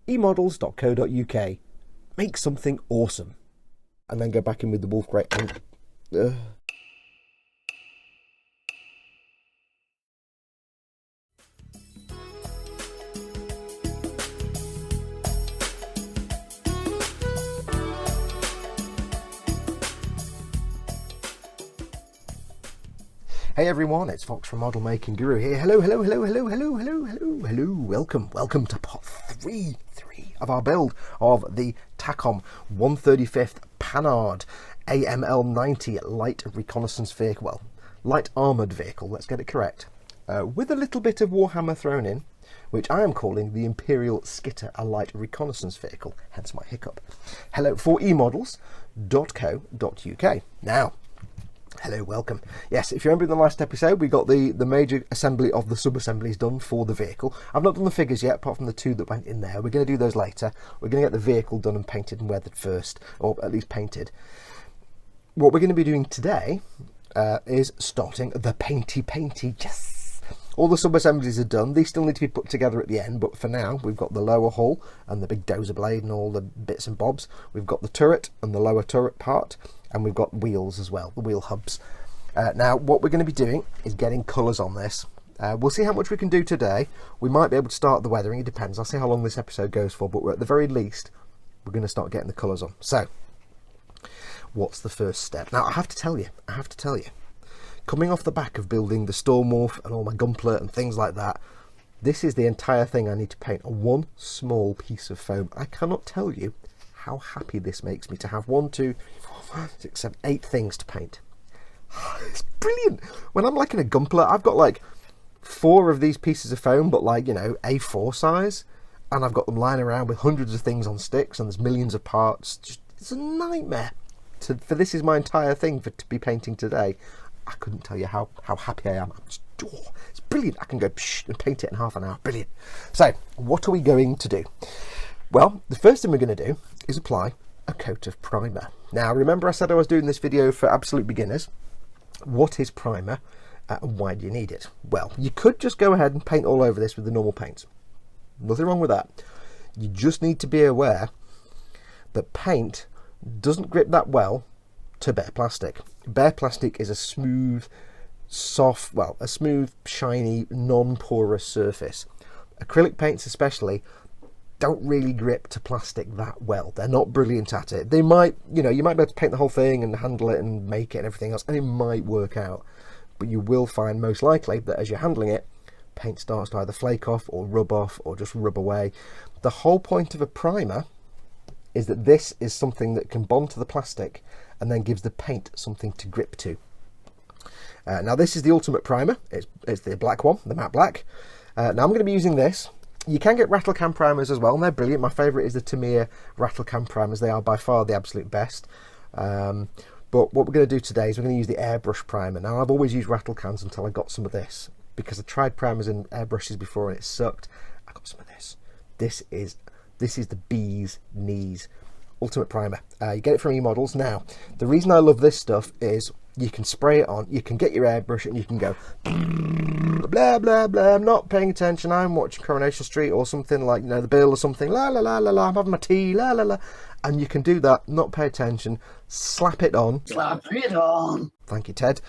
emodels.co.uk. Make something awesome. And then go back in with the Wolf Grain and... Hey everyone, it's Foxx from Model Making Guru here. Hello. Welcome to part 3 of our build of the Takom 135th Panhard AML-90 light reconnaissance vehicle. Well, light armoured vehicle, let's get it correct. With a little bit of Warhammer thrown in, which I am calling the Imperial Skitter, a light reconnaissance vehicle, hence my hiccup. Hello, for emodels.co.uk. Now, hello, welcome. Yes, if you remember in the last episode, we got the major assembly of the sub-assemblies done for the vehicle. I've not done the figures yet, apart from the 2 that went in there. We're going to do those later. We're going to get the vehicle done and painted and weathered first, or at least painted. What we're going to be doing today is starting the painty. Yes! All the sub-assemblies are done. These still need to be put together at the end, but for now, we've got the lower hull and the big dozer blade and all the bits and bobs. We've got the turret and the lower turret part, and we've got wheels as well, the wheel hubs. Now, what we're going to be doing is getting colours on this. We'll see how much we can do today. We might be able to start the weathering, it depends. I'll see how long this episode goes for, but at the very least, we're going to start getting the colours on. So, what's the first step? Now, I have to tell you, coming off the back of building the Stormwolf and all my gunpla and things like that, this is the entire thing I need to paint on one small piece of foam. I cannot tell you how happy this makes me to have 1, 2, 3, 4, 5, 6, 7, 8 things to paint. It's brilliant. When I'm like in a gunpla, I've got like 4 of these pieces of foam, but like, you know, A4 size, and I've got them lying around with hundreds of things on sticks, and there's millions of parts. It's a nightmare. For this is my entire thing to be painting today. I couldn't tell you how happy I am. It's brilliant. I can go and paint it in half an hour. Brilliant. So, what are we going to do? Well, the first thing we're going to do is apply a coat of primer. Now, remember I said I was doing this video for absolute beginners. What is primer and why do you need it? Well, you could just go ahead and paint all over this with the normal paints. Nothing wrong with that. You just need to be aware that paint doesn't grip that well to bare plastic. Bare plastic is a smooth, soft, well, a smooth, shiny, non-porous surface. Acrylic paints especially don't really grip to plastic that well. They're not brilliant at it. They might, you know, you might be able to paint the whole thing and handle it and make it and everything else, and it might work out. But you will find most likely that as you're handling it, paint starts to either flake off or rub off or just rub away. The whole point of a primer is that this is something that can bond to the plastic and then gives the paint something to grip to. Now this is the ultimate primer. It's the black one, the matte black. Now I'm going to be using this. You can get rattle can primers as well, and they're brilliant. My favourite is the Tamiya rattle can primers. They are by far the absolute best. But what we're going to do today is we're going to use the Airbrush Primer. Now I've always used rattle cans until I got some of this, because I tried primers and airbrushes before and it sucked. I got some of this. This is the bee's knees ultimate primer. You get it from eModels. Now, the reason I love this stuff is you can spray it on, you can get your airbrush and you can go blah blah blah, I'm not paying attention, I'm watching Coronation Street or something, like, you know, the Bill or something, la la la la la, I'm having my tea, la la la, and you can do that, not pay attention, slap it on, thank you Ted,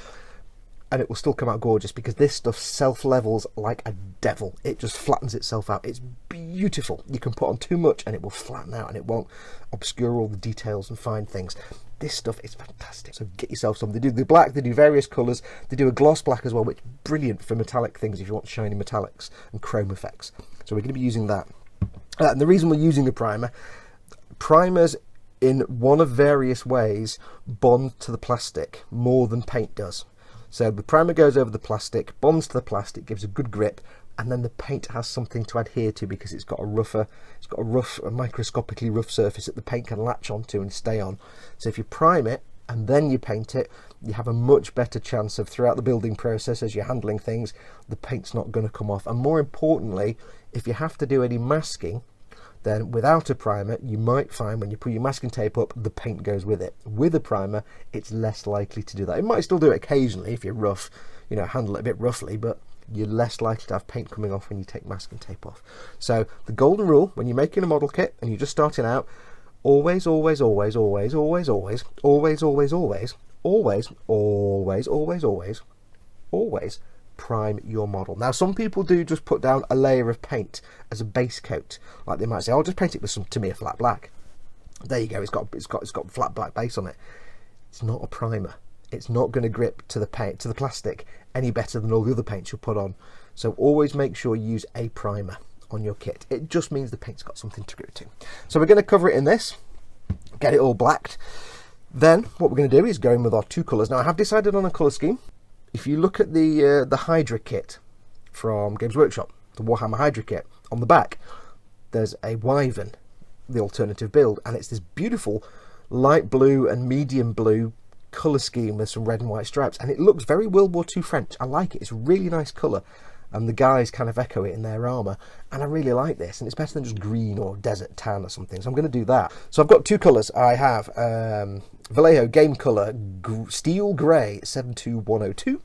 and it will still come out gorgeous, because this stuff self-levels like a devil. It just flattens itself out. It's beautiful. You can put on too much and it will flatten out and it won't obscure all the details and fine things. This stuff is fantastic. So get yourself some. They do the black, they do various colours. They do a gloss black as well, which is brilliant for metallic things if you want shiny metallics and chrome effects. So we're going to be using that. And the reason we're using the primers in one of various ways bond to the plastic more than paint does. So the primer goes over the plastic, bonds to the plastic, gives a good grip, and then the paint has something to adhere to because it's got a microscopically rough surface that the paint can latch onto and stay on. So if you prime it and then you paint it, you have a much better chance of, throughout the building process as you're handling things, the paint's not going to come off. And more importantly, if you have to do any masking, then without a primer, you might find when you put your masking tape up, the paint goes with it. With a primer, it's less likely to do that. It might still do it occasionally if you're rough, you know, handle it a bit roughly, but you're less likely to have paint coming off when you take masking tape off. So the golden rule when you're making a model kit and you're just starting out, always, always, always, always, always, always, always, always, always, always, always, always, always, always prime your model. Now some people do just put down a layer of paint as a base coat, like they might say, I'll just paint it with some Tamiya flat black. There you go, it's got flat black base on it. It's not a primer. It's not going to grip to the paint, to the plastic, any better than all the other paints you'll put on. So always make sure you use a primer on your kit. It just means the paint's got something to grip to. So we're going to cover it in this, get it all blacked. Then what we're going to do is go in with our two colours. Now I have decided on a colour scheme. If you look at the Hydra kit from Games Workshop, the Warhammer Hydra kit, on the back there's a Wyvern, the alternative build, and it's this beautiful light blue and medium blue colour scheme with some red and white stripes, and it looks very World War II French. I like it. It's a really nice colour, and the guys kind of echo it in their armour, and I really like this, and it's better than just green or desert tan or something, so I'm going to do that. So I've got two colours. I have Vallejo Game Colour Steel Grey 72102,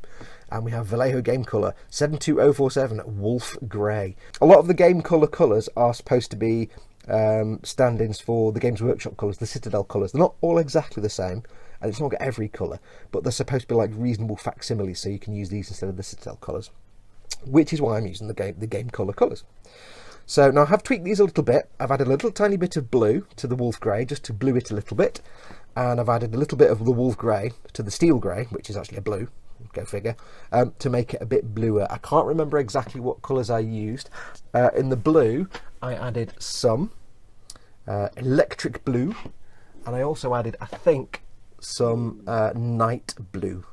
and we have Vallejo Game Colour 72047 Wolf Grey. A lot of the Game Colour colours are supposed to be stand-ins for the Games Workshop colours, the Citadel colours. They're not all exactly the same, and it's not got every colour, but they're supposed to be like reasonable facsimiles, so you can use these instead of the Citadel colours, which is why I'm using the game colour colours. So now I have tweaked these a little bit. I've added a little tiny bit of blue to the Wolf Grey, just to blue it a little bit, and I've added a little bit of the Wolf Grey to the Steel Grey, which is actually a blue, go figure, to make it a bit bluer. I can't remember exactly what colours I used. In the blue I added some electric blue, and I also added, I think, some night blue.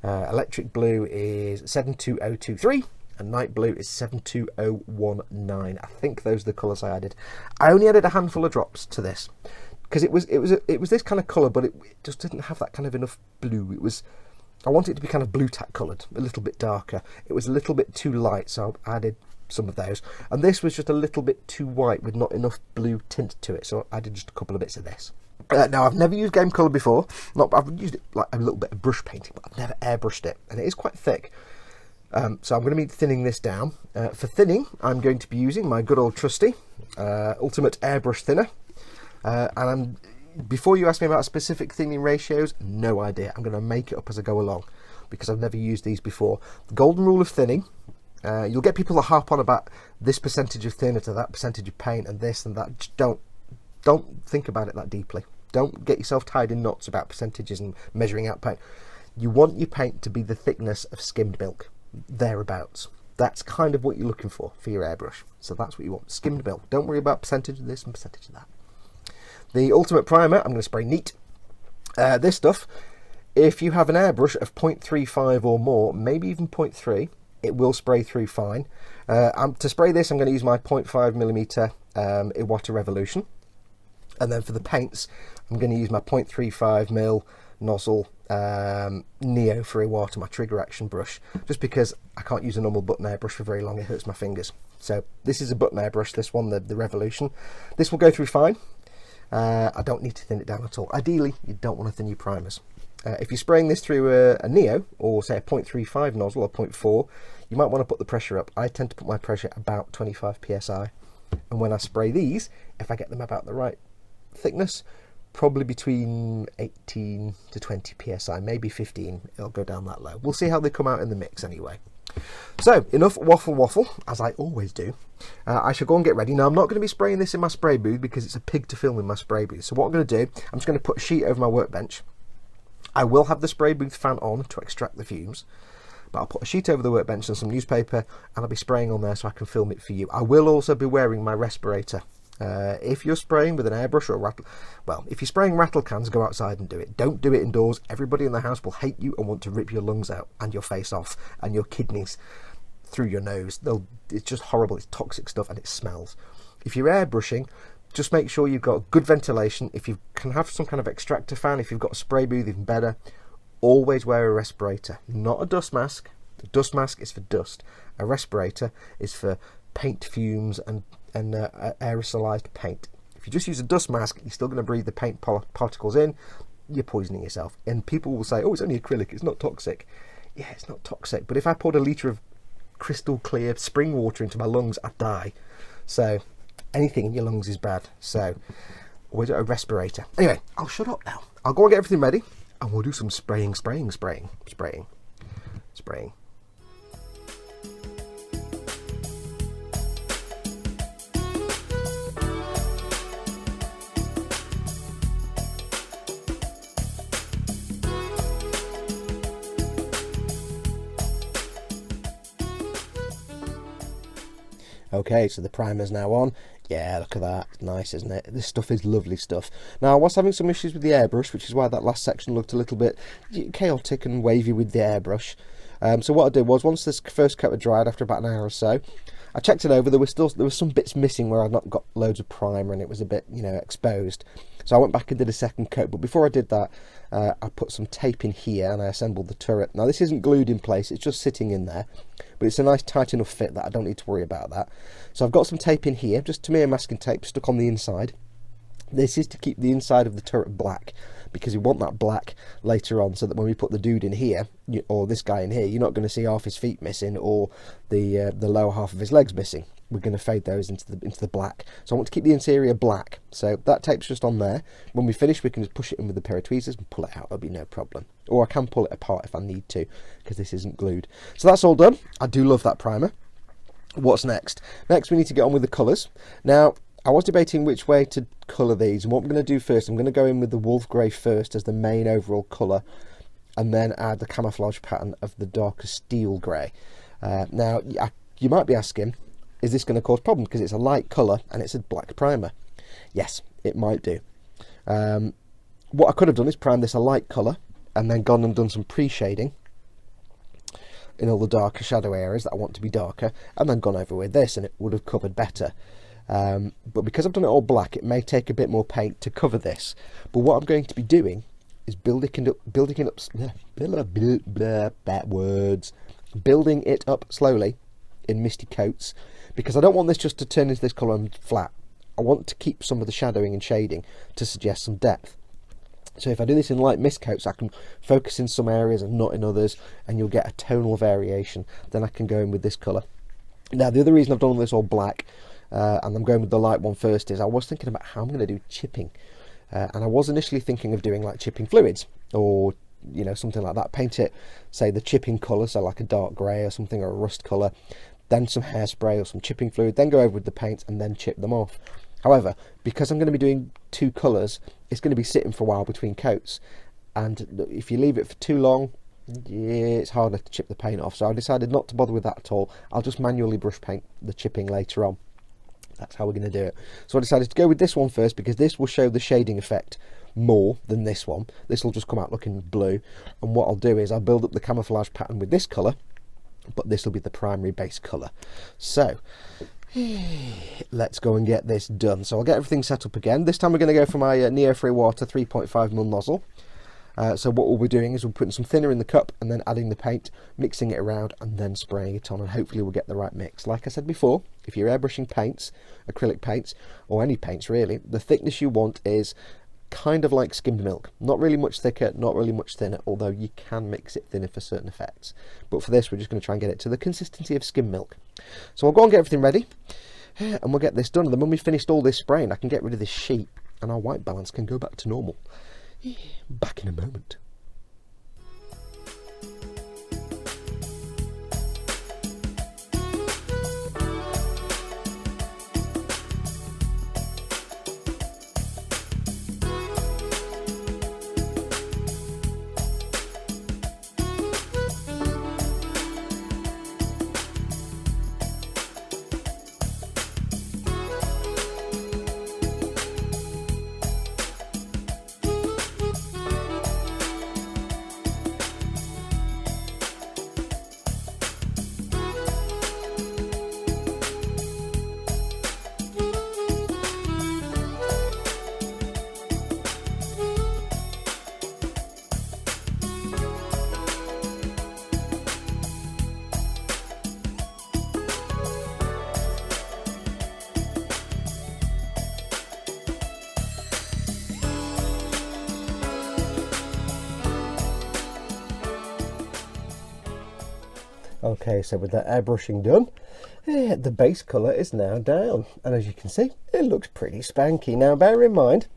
Electric blue is 72023 and night blue is 72019. I think those are the colours I added. I only added a handful of drops to this because it was this kind of colour, but it just didn't have that kind of enough blue. I wanted it to be kind of blue tack coloured, a little bit darker. It was a little bit too light, so I added some of those, and this was just a little bit too white with not enough blue tint to it, so I added just a couple of bits of this. Now I've never used game colour before. I've used it like a little bit of brush painting, but I've never airbrushed it, and it is quite thick. So I'm going to be thinning this down. For thinning, I'm going to be using my good old trusty Ultimate Airbrush Thinner. Before you ask me about specific thinning ratios, no idea. I'm going to make it up as I go along because I've never used these before. The golden rule of thinning. You'll get people that harp on about this percentage of thinner to that percentage of paint and this and that. Just don't think about it that deeply. Don't get yourself tied in knots about percentages and measuring out paint. You want your paint to be the thickness of skimmed milk, thereabouts. That's kind of what you're looking for your airbrush. So that's what you want, skimmed milk. Don't worry about percentage of this and percentage of that. The Ultimate Primer, I'm going to spray neat. This stuff, if you have an airbrush of 0.35 or more, maybe even 0.3, it will spray through fine. To spray this, I'm going to use my 0.5mm Iwata Revolution. And then for the paints, I'm going to use my 0.35mm nozzle Neo for Iwata, my trigger action brush, just because I can't use a normal button airbrush for very long, it hurts my fingers. So this is a button airbrush, this one, the Revolution. This will go through fine. I don't need to thin it down at all. Ideally, you don't want to thin your primers. If you're spraying this through a Neo, or say a 0.35 nozzle or 0.4, you might want to put the pressure up. I tend to put my pressure about 25 psi. And when I spray these, if I get them about the right thickness, probably between 18 to 20 psi, maybe 15, it'll go down that low. We'll see how they come out in the mix anyway. So enough waffle, as I always do. I shall go and get ready. Now I'm not going to be spraying this in my spray booth because it's a pig to film in my spray booth. So what I'm going to do, I'm just going to put a sheet over my workbench. I will have the spray booth fan on to extract the fumes, but I'll put a sheet over the workbench and some newspaper, and I'll be spraying on there so I can film it for you. I will also be wearing my respirator. If you're spraying with an airbrush or a rattle, well, if you're spraying rattle cans, go outside and do it. Don't do it indoors. Everybody in the house will hate you and want to rip your lungs out and your face off and your kidneys through your nose. It's just horrible. It's toxic stuff and it smells. If you're airbrushing, just make sure you've got good ventilation. If you can have some kind of extractor fan, if you've got a spray booth, even better. Always wear a respirator, not a dust mask. The dust mask is for dust. A respirator is for paint fumes and aerosolized paint. If you just use a dust mask, you're still going to breathe the paint particles in. You're poisoning yourself. And people will say, oh, it's only acrylic, it's not toxic. Yeah, it's not toxic. But if I poured a litre of crystal clear spring water into my lungs, I'd die. So anything in your lungs is bad. So always a respirator. Anyway, I'll shut up now. I'll go and get everything ready, and we'll do some spraying. Okay, so the primer's now on. Yeah, look at that. Nice, isn't it? This stuff is lovely stuff. Now, I was having some issues with the airbrush, which is why that last section looked a little bit chaotic and wavy with the airbrush. So what I did was, once this first coat had dried after about an hour or so, I checked it over. There were some bits missing where I'd not got loads of primer and it was a bit, you know, exposed. So I went back and did a second coat. But before I did that, I put some tape in here and I assembled the turret. Now, this isn't glued in place. It's just sitting in there. But it's a nice tight enough fit that I don't need to worry about that. So I've got some tape in here, just Tamiya masking tape stuck on the inside. This is to keep the inside of the turret black, because we want that black later on, so that when we put the dude in here, or this guy in here, you're not going to see half his feet missing or the lower half of his legs missing. We're going to fade those into the black. So I want to keep the interior black. So that tape's just on there. When we finish, we can just push it in with a pair of tweezers and pull it out. It'll be no problem. Or I can pull it apart if I need to, because this isn't glued. So that's all done. I do love that primer. What's next? Next, we need to get on with the colours. Now, I was debating which way to colour these, and what I'm going to do first, I'm going to go in with the wolf grey first as the main overall colour, and then add the camouflage pattern of the darker steel grey. Now, you might be asking, is this going to cause problems because it's a light colour and it's a black primer? Yes, it might do. What I could have done is primed this a light colour and then gone and done some pre-shading in all the darker shadow areas that I want to be darker, and then gone over with this, and it would have covered better. But because I've done it all black, it may take a bit more paint to cover this. But what I'm going to be doing is building it up slowly in misty coats, because I don't want this just to turn into this colour and flat. I want to keep some of the shadowing and shading to suggest some depth. So if I do this in light mist coats, I can focus in some areas and not in others, and you'll get a tonal variation. Then I can go in with this colour. Now, the other reason I've done this all black, and I'm going with the light one first, is I was thinking about how I'm going to do chipping. And I was initially thinking of doing like chipping fluids, or you know, something like that. Paint it, say, the chipping colour, so like a dark grey or something, or a rust colour, then some hairspray or some chipping fluid, then go over with the paint and then chip them off. However, because I'm going to be doing two colours, it's going to be sitting for a while between coats, and if you leave it for too long, yeah, it's harder to chip the paint off. So I decided not to bother with that at all. I'll just manually brush paint the chipping later on. That's how we're going to do it. So I decided to go with this one first, because this will show the shading effect more than this one. This will just come out looking blue, and what I'll do is I'll build up the camouflage pattern with this colour, but this will be the primary base colour. So let's go and get this done. So I'll get everything set up again. This time we're going to go for my Neo-Free Water 3.5mm nozzle. So what we'll be doing is we're putting some thinner in the cup and then adding the paint, mixing it around and then spraying it on, and hopefully we'll get the right mix. Like I said before, if you're airbrushing paints, acrylic paints, or any paints really, the thickness you want is kind of like skimmed milk. Not really much thicker, not really much thinner, although you can mix it thinner for certain effects. But for this, we're just going to try and get it to the consistency of skimmed milk. So I'll go and get everything ready, and we'll get this done. And then when we've finished all this spraying, I can get rid of this sheet, and our white balance can go back to normal. Back in a moment. Okay, so with that airbrushing done, the base colour is now down, and as you can see, it looks pretty spanky. Now bear in mind,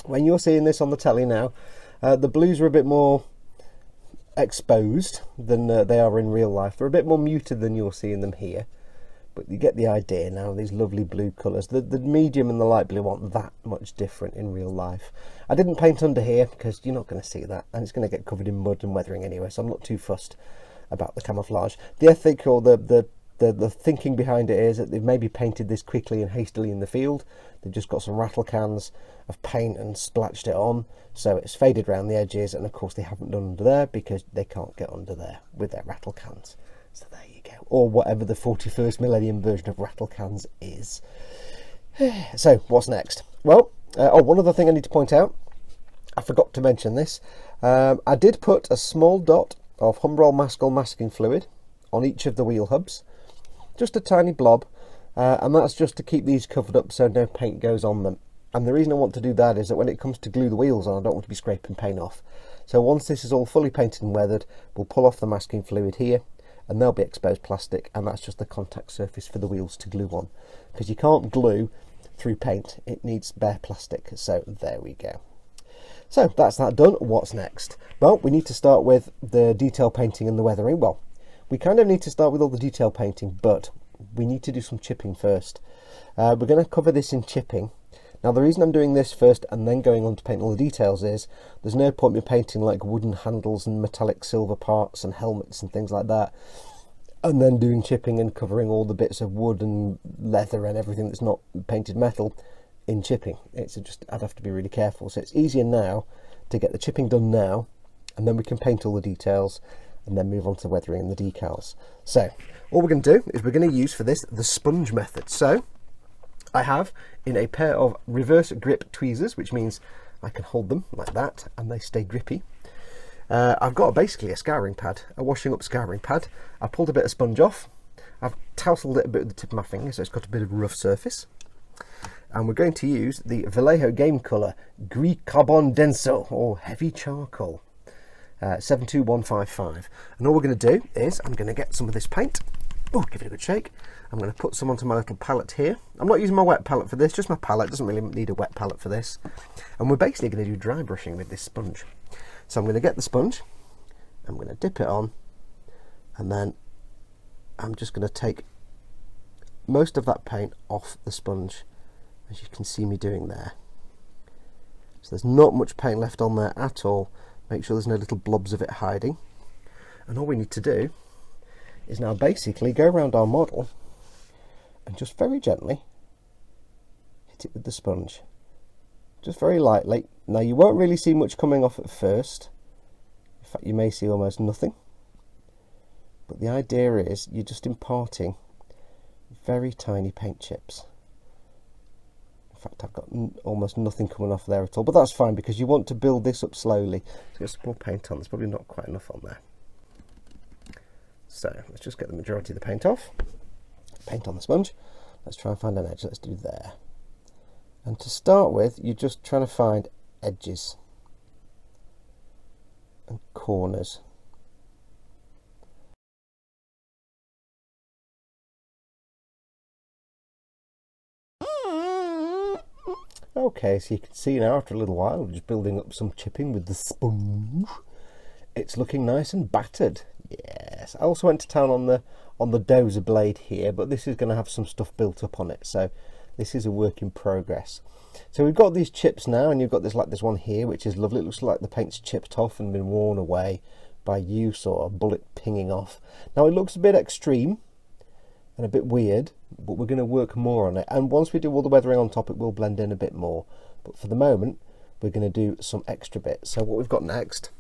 when you're seeing this on the telly now, the blues are a bit more exposed than they are in real life. They're a bit more muted than you're seeing them here, but you get the idea now. These lovely blue colours, the medium and the light blue aren't that much different in real life. I didn't paint under here because you're not going to see that, and it's going to get covered in mud and weathering anyway, so I'm not too fussed about the camouflage. The ethic or the thinking behind it is that they've maybe painted this quickly and hastily in the field. They've just got some rattle cans of paint and splatched it on, so it's faded around the edges, and of course they haven't done under there because they can't get under there with their rattle cans. So there you go, or whatever the 41st millennium version of rattle cans is. So what's next? Well, one other thing I need to point out, I forgot to mention this. I did put a small dot of Humbrol Maskell masking fluid on each of the wheel hubs, just a tiny blob, and that's just to keep these covered up so no paint goes on them. And the reason I want to do that is that when it comes to glue the wheels on, I don't want to be scraping paint off. So once this is all fully painted and weathered, we'll pull off the masking fluid here, and there'll be exposed plastic, and that's just the contact surface for the wheels to glue on, because you can't glue through paint, it needs bare plastic. So there we go. So that's that done. What's next? Well, we need to start with the detail painting and the weathering. Well, we kind of need to start with all the detail painting, but we need to do some chipping first. We're going to cover this in chipping. Now the reason I'm doing this first and then going on to paint all the details is there's no point in painting like wooden handles and metallic silver parts and helmets and things like that, and then doing chipping and covering all the bits of wood and leather and everything that's not painted metal in chipping. It's just, I'd have to be really careful. So it's easier now to get the chipping done now, and then we can paint all the details and then move on to weathering and the decals. So all we're going to do is we're going to use for this the sponge method. So I have in a pair of reverse grip tweezers, which means I can hold them like that and they stay grippy. I've got basically a scouring pad, a washing up scouring pad. I pulled a bit of sponge off, I've tousled it a bit with the tip of my finger so it's got a bit of a rough surface, and we're going to use the Vallejo game colour Gris Carbon Denso, or heavy charcoal, 72155. And all we're going to do is I'm going to get some of this paint. Oh, give it a good shake. I'm going to put some onto my little palette here. I'm not using my wet palette for this, just my palette. Doesn't really need a wet palette for this. And we're basically going to do dry brushing with this sponge. So I'm going to get the sponge, I'm going to dip it on, and then I'm just going to take most of that paint off the sponge, as you can see me doing there. So there's not much paint left on there at all. Make sure there's no little blobs of it hiding. And all we need to do is now basically go around our model and just very gently hit it with the sponge, just very lightly. Now you won't really see much coming off at first, in fact you may see almost nothing, but the idea is you're just imparting very tiny paint chips. In fact I've got almost nothing coming off there at all, but that's fine because you want to build this up slowly. So get some more paint on, there's probably not quite enough on there. So let's just get the majority of the paint off. Paint on the sponge. Let's try and find an edge. Let's do there. And to start with, you're just trying to find edges and corners. Okay, so you can see now after a little while, just building up some chipping with the sponge. It's looking nice and battered. Yes, I also went to town on the dozer blade here, but this is going to have some stuff built up on it, so this is a work in progress. So we've got these chips now, and you've got this one here, which is lovely. It looks like the paint's chipped off and been worn away by use or a bullet pinging off. Now it looks a bit extreme and a bit weird, but we're going to work more on it, and once we do all the weathering on top it will blend in a bit more, but for the moment we're going to do some extra bits. So what we've got next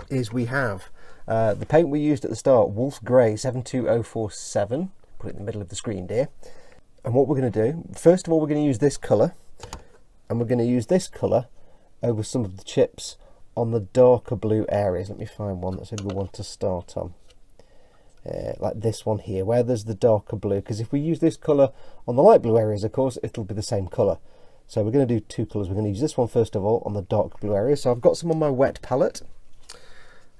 is we have the paint we used at the start, Wolf Grey 72047, put it in the middle of the screen dear. And what we're going to do, first of all we're going to use this colour, and we're going to use this colour over some of the chips on the darker blue areas. Let me find one that's a good one to start on, like this one here where there's the darker blue, because if we use this colour on the light blue areas of course it'll be the same colour. So we're going to do two colours. We're going to use this one first of all on the dark blue area. So I've got some on my wet palette.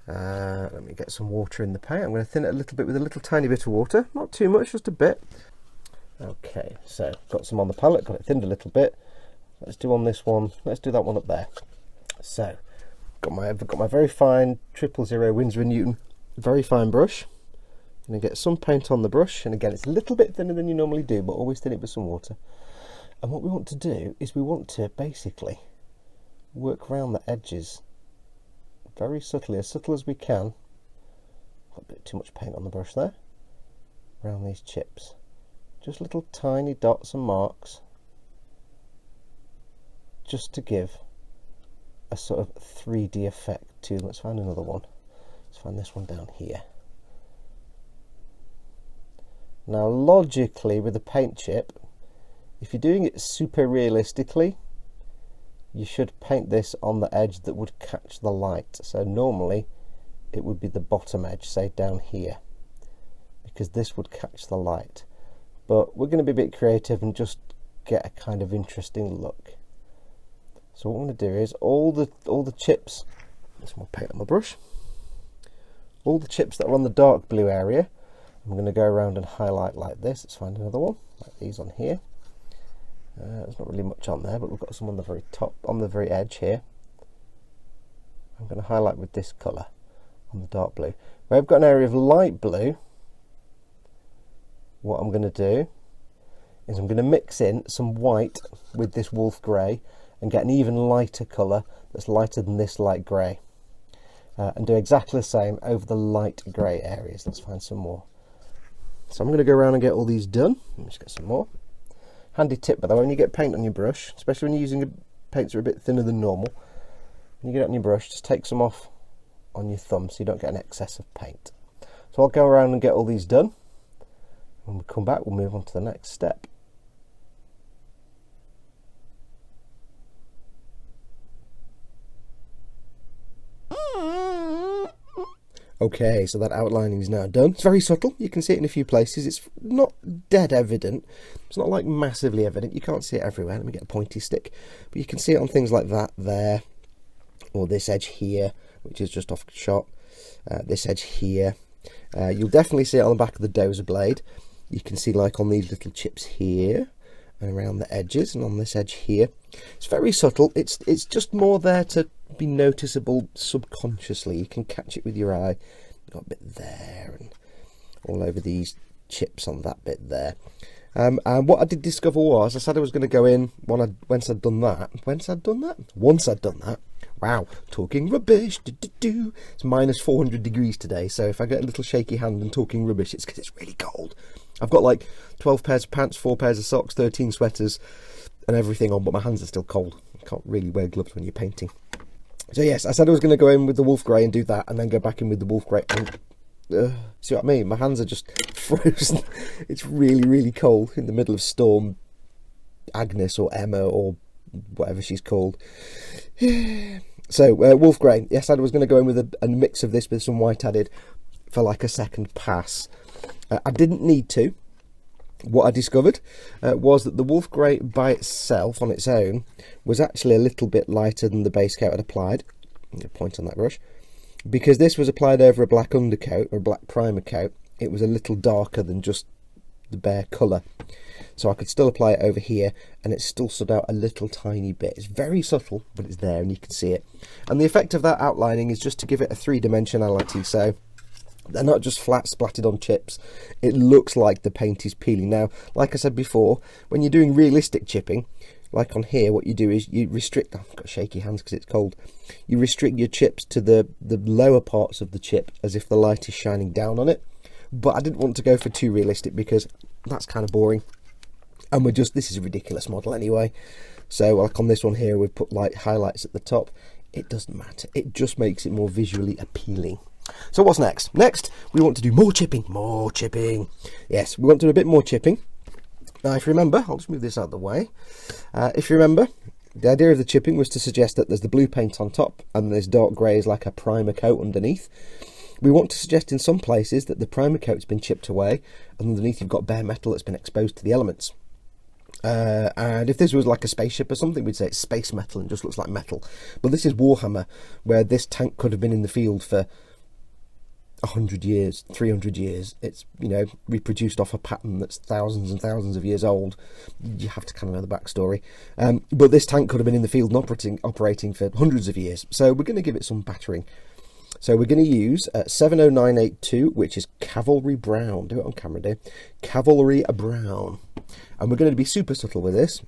Let me get some water in the paint. I'm going to thin it a little bit with a little tiny bit of water, not too much, just a bit. Okay, so got some on the palette, got it thinned a little bit. Let's do on this one, let's do that one up there. So I've got my very fine 000 Winsor & Newton very fine brush. I'm going to get some paint on the brush, and again it's a little bit thinner than you normally do, but always thin it with some water. And what we want to do is we want to basically work around the edges very subtly, as subtle as we can. Got a bit too much paint on the brush there. Around these chips, just little tiny dots and marks, just to give a sort of 3D effect to them. Let's find another one. Let's find this one down here. Now logically with a paint chip, if you're doing it super realistically, you should paint this on the edge that would catch the light. So normally it would be the bottom edge, say down here, because this would catch the light. But we're going to be a bit creative and just get a kind of interesting look. So what I'm going to do is all the chips, there's more paint on my brush, all the chips that are on the dark blue area, I'm going to go around and highlight like this. Let's find another one, like these on here. There's not really much on there, but we've got some on the very top, on the very edge here. I'm going to highlight with this colour on the dark blue. Where I've got an area of light blue, what I'm going to do is I'm going to mix in some white with this wolf grey and get an even lighter colour that's lighter than this light grey, and do exactly the same over the light grey areas. Let's find some more. So I'm going to go around and get all these done. Let me just get some more. Handy tip by the way, when you get paint on your brush, especially when you're using paints that are a bit thinner than normal, when you get it on your brush, just take some off on your thumb so you don't get an excess of paint. So I'll go around and get all these done. When we come back, we'll move on to the next step. Okay, so that outlining is now done. It's very subtle. You can see it in a few places. It's not dead evident. It's not like massively evident. You can't see it everywhere. Let me get a pointy stick. But you can see it on things like that there, or this edge here, which is just off shot. This edge here. You'll definitely see it on the back of the dozer blade. You can see like on these little chips here and around the edges, and on this edge here. It's very subtle. It's just more there to be noticeable subconsciously. You can catch it with your eye. Got a bit there and all over these chips on that bit there. And what I did discover was, I said I was going to go in once I'd done that. Wow, talking rubbish. It's minus 400 degrees today, so if I get a little shaky hand and talking rubbish, it's because it's really cold. I've got like 12 pairs of pants, 4 pairs of socks, 13 sweaters and everything on, but my hands are still cold. You can't really wear gloves when you're painting. So yes, I said I was going to go in with the wolf grey and do that, and then go back in with the wolf grey. And see what I mean? My hands are just frozen. It's really, really cold in the middle of Storm Agnes or Emma or whatever she's called. So wolf grey. Yes, I was going to go in with a mix of this with some white added for like a second pass. I didn't need to. What I discovered was that the wolf grey by itself, on its own, was actually a little bit lighter than the base coat I'd applied. Get a point on that brush. Because this was applied over a black undercoat or a black primer coat, it was a little darker than just the bare colour. So I could still apply it over here, and it still stood out a little tiny bit. It's very subtle, but it's there and you can see it. And the effect of that outlining is just to give it a three-dimensionality. So they're not just flat splattered on chips. It looks like the paint is peeling. Now, like I said before, when you're doing realistic chipping, like on here, what you do is you restrict, I've got shaky hands because it's cold, you restrict your chips to the lower parts of the chip as if the light is shining down on it. But I didn't want to go for too realistic because that's kind of boring. And this is a ridiculous model anyway. So like on this one here, we've put like highlights at the top. It doesn't matter. It just makes it more visually appealing. So what's next? Next, we want to do more chipping. More chipping. Yes, we want to do a bit more chipping. Now, if you remember, I'll just move this out of the way. If you remember, the idea of the chipping was to suggest that there's the blue paint on top and there's dark grey as like a primer coat underneath. We want to suggest in some places that the primer coat's been chipped away and underneath you've got bare metal that's been exposed to the elements. And if this was like a spaceship or something, we'd say it's space metal and just looks like metal. But this is Warhammer, where this tank could have been in the field for 100 years, 300 years. It's, you know, reproduced off a pattern that's thousands and thousands of years old. You have to kind of know the backstory. But this tank could have been in the field and operating for hundreds of years. So we're going to give it some battering. So we're going to use 70982, which is Cavalry Brown. Do it on camera, do. Cavalry Brown. And we're going to be super subtle with this.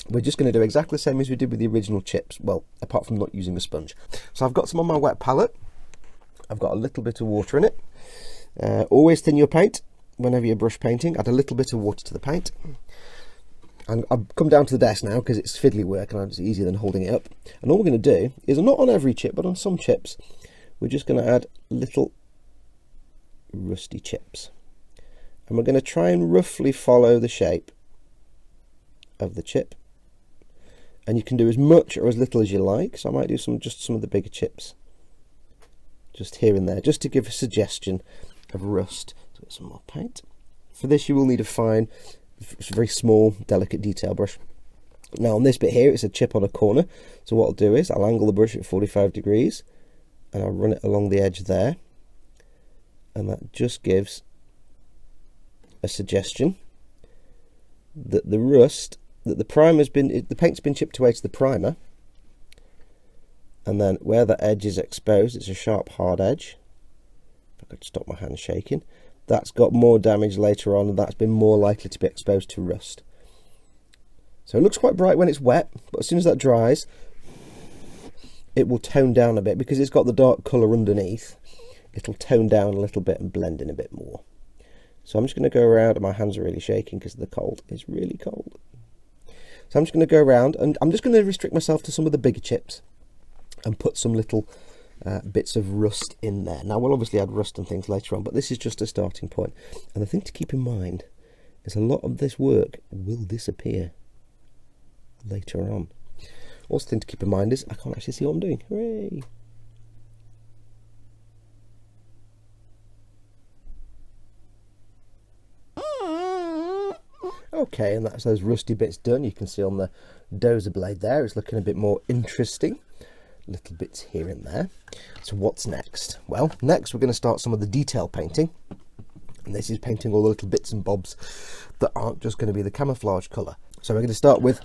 We're just going to do exactly the same as we did with the original chips. Well, apart from not using a sponge. So I've got some on my wet palette. I've got a little bit of water in it. Always thin your paint whenever you're brush painting. Add a little bit of water to the paint. And I've come down to the desk now because it's fiddly work and it's easier than holding it up. And all we're going to do is, not on every chip, but on some chips, we're just going to add little rusty chips. And we're going to try and roughly follow the shape of the chip. And you can do as much or as little as you like. So I might do just some of the bigger chips. Just here and there, just to give a suggestion of rust. So get some more paint. For this you will need a fine, very small, delicate detail brush. Now on this bit here, it's a chip on a corner. So what I'll do is I'll angle the brush at 45 degrees and I'll run it along the edge there. And that just gives a suggestion that the rust, that the paint's been chipped away to the primer. And then where the edge is exposed, it's a sharp, hard edge. If I could stop my hand shaking. That's got more damage later on, and that's been more likely to be exposed to rust. So it looks quite bright when it's wet, but as soon as that dries, it will tone down a bit. Because it's got the dark colour underneath, it'll tone down a little bit and blend in a bit more. So I'm just going to go around, and my hands are really shaking because of the cold. It's really cold. So I'm just going to go around, and I'm just going to restrict myself to some of the bigger chips. And put some little bits of rust in there. Now we'll obviously add rust and things later on, but this is just a starting point. And the thing to keep in mind is a lot of this work will disappear later on. Also, the thing to keep in mind is I can't actually see what I'm doing. Hooray! Okay, and that's those rusty bits done. You can see on the dozer blade there, it's looking a bit more interesting. Little bits here and there. So what's next? Well, next we're going to start some of the detail painting, and this is painting all the little bits and bobs that aren't just going to be the camouflage colour. So we're going to start with